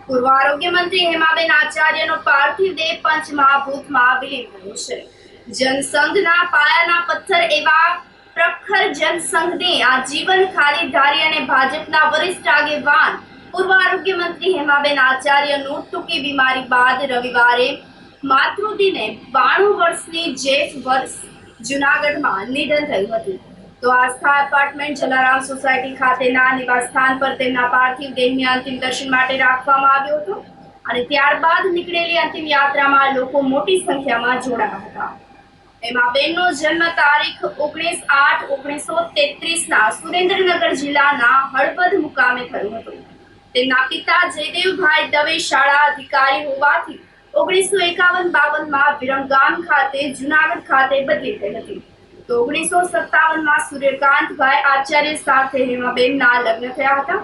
પૂર્વ આરોગ્ય મંત્રી હેમાબેન આચાર્યનો પાર્થિવ દેહ પંચમહાભૂતમાં વિલીન થયો છે। જનસંઘના પાયાના પથ્થર એવા પ્રખર જનસંઘને આજીવન ખાલીધારી અને ભાજપના વરિષ્ઠ આગેવાન પૂર્વ આરોગ્ય મંત્રી હેમાબેન આચાર્યનું ટૂંકી બીમારી બાદ રવિવારે માતૃદિને 92 વર્ષની જેઠ વર્ષ જૂનાગઢમાં નિધન થયું હતું। તો આસ્થા એપાર્ટમેન્ટ જલારામ સોસાયટી ખાતેના નિવાસસ્થાન પર તેમના પાર્થિવ દેહને અંતિમ દર્શન માટે રાખવામાં આવ્યો હતો અને ત્યારબાદ નીકળેલી અંતિમ યાત્રામાં લોકો મોટી સંખ્યામાં જોડાયા હતા। હેમાબેનનો જન્મ તારીખ 19/8/1933ના સુરેન્દ્રનગર જિલ્લાના હળવદ મુકામે થયો હતો। તેમના પિતા જયદેવભાઈ દવે શાળા અધિકારી હોવાથી 1951-52માં વિરમગામ ખાતે જૂનાગઢ ખાતે બદલી થઈ હતી। તો 1957માં સૂર્યકાંતભાઈ આચાર્ય સાથે હેમાબેનના લગ્ન થયા હતા।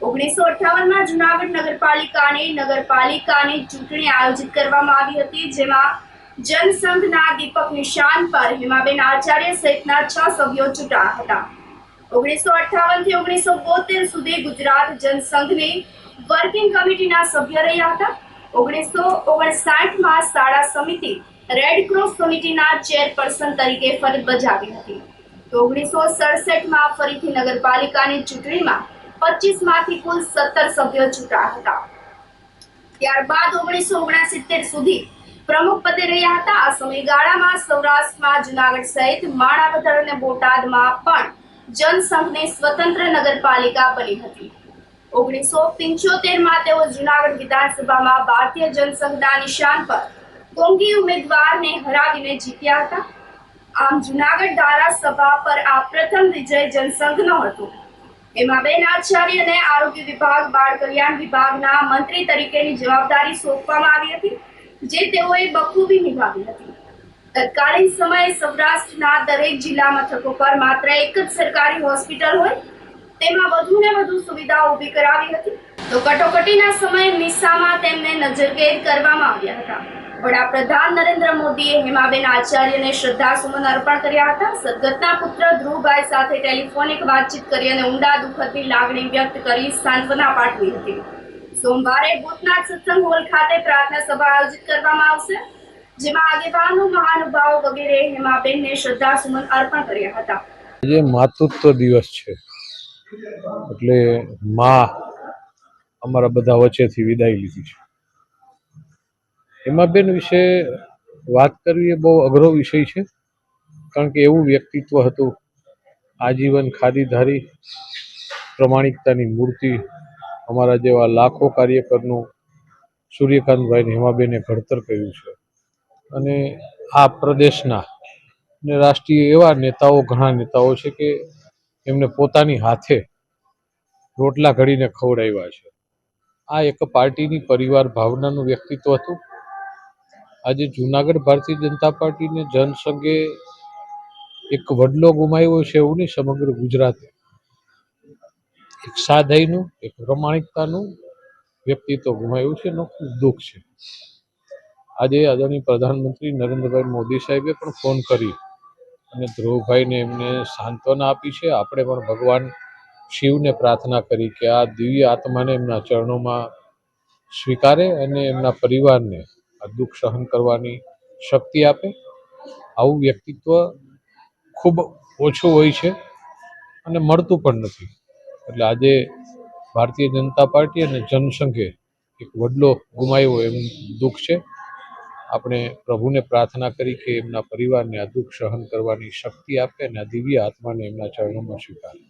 1958માં જૂનાગઢ નગરપાલિકાની ચૂંટણી આયોજિત કરવામાં આવી હતી, જેમાં જનસંઘના દીપક નિશાન પર હેમાબેન આચાર્ય સહિતના 6 સભ્યો ચૂંટાયા હતા। 1958થી 1972 સુધી ગુજરાત જનસંઘની વર્કિંગ કમિટીના સભ્ય રહ્યા હતા। 1959માં શાળા સમિતિ રેડ ક્રોસ કમિટીના ચેરપર્સન તરીકે ફરજ બજાવી હતી। તો 1967માં ફરીથી નગરપાલિકાની ચૂંટણીમાં 25માંથી કુલ 17 સભ્યો ચૂંટાયા હતા। ત્યારબાદ 1969 સુધી પ્રમુખ પદે રહ્યા હતા। આ સમયગાળામાં સૌરાષ્ટ્રમાં જૂનાગઢ સહિત માણાવદર અને બોટાદમાં પણ જનસંઘની સ્વતંત્ર નગરપાલિકા બની હતી। 1975માં તેઓ જૂનાગઢ વિધાનસભામાં ભારતીય જનસંઘના નિશાન પર કોંગી ઉમેદવારને હરાવીને જીત્યા હતા। આમ જૂનાગઢ ધારાસભા પર આ પ્રથમ વિજય જનસંઘનો હતો। હેમાબેન આચાર્યને આરોગ્ય વિભાગ, બાળ કલ્યાણ વિભાગના મંત્રી તરીકેની જવાબદારી સોંપવામાં આવી હતી, જે તેઓએ બખૂબી નિભાવી હતી। તત્કાલીન સમયે સૌરાષ્ટ્રના દરેક જિલ્લા મથકો પર માત્ર એક જ સરકારી હોસ્પિટલ હોય તેમાં વધુને વધુ સુવિધાઓ ઊભી કરાવી હતી। તો કટોકટીના સમયે મિસામાં તેમને નજરકેદ કરવામાં આવ્યા હતા। વડાપ્રધાન નરેન્દ્ર મોદીએ હેમાબેન આચાર્યને શ્રદ્ધાસુમન અર્પણ કર્યા હતા। સદગતના પુત્ર ધ્રુવભાઈ સાથે ટેલિફોનિક વાતચીત કરી અને ઊંડા દુઃખની લાગણી વ્યક્ત કરી સાંત્વના પાઠવી હતી। સોમવારે ભૂતનાથ સત્સંગ હોલ ખાતે પ્રાર્થના સભા આયોજિત કરવામાં આવશે, જેમાં આગેવાનો, મહાનુભાવો વગેરે હેમાબેનને શ્રદ્ધાસુમન અર્પણ કર્યા હતા। આજે માતૃત્વ દિવસ છે, એટલે માં અમારા બધા વચ્ચેથી વિદાય લીધી છે। હેમાબેન વિશે વાત કરવી એ બહુ અઘરો વિષય છે, કારણ કે એવું વ્યક્તિત્વ હતું, આજીવન ખાદીધારી, પ્રમાણિકતાની મૂર્તિ। અમારા જેવા લાખો કાર્યકરનું સૂર્યકાંતભાઈ હેમાબેને ઘડતર કર્યું છે અને આ પ્રદેશના ને રાષ્ટ્રીય એવા નેતાઓ, ઘણા નેતાઓ છે કે એમને પોતાની હાથે રોટલા ઘડીને ખવડાવ્યા છે। આ એક પાર્ટીની પરિવાર ભાવનાનું વ્યક્તિત્વ હતું। આજે જૂનાગઢ ભારતીય જનતા પાર્ટીને જનસંઘે એક વડલો ગુમાવ્યો છે એવું નહીં, સમગ્ર ગુજરાતે એક સાદાઈનું, એક પ્રમાણિકતાનું વ્યક્તિત્વ ગુમાવ્યું છે, એનું ખૂબ દુઃખ છે। આજે આદરણીય પ્રધાનમંત્રી નરેન્દ્રભાઈ મોદી સાહેબે પણ ફોન કરી અને ધ્રુવભાઈને એમને સાંત્વના આપી છે। આપણે પણ ભગવાન શિવને પ્રાર્થના કરી કે આ દિવ્ય આત્માને એમના ચરણોમાં સ્વીકારે અને એમના પરિવારને આ દુઃખ સહન કરવાની શક્તિ આપે। આવું વ્યક્તિત્વ ખૂબ ઓછું હોય છે અને મળતું પણ નથી, એટલે આજે ભારતીય જનતા પાર્ટી અને જનસંઘે એક વડલો ગુમાવ્યો એમ દુઃખ છે। આપણે પ્રભુને પ્રાર્થના કરી કે એમના પરિવારને આ દુઃખ સહન કરવાની શક્તિ આપે અને આ દિવ્ય આત્માને એમના ચરણોમાં સ્વીકારે।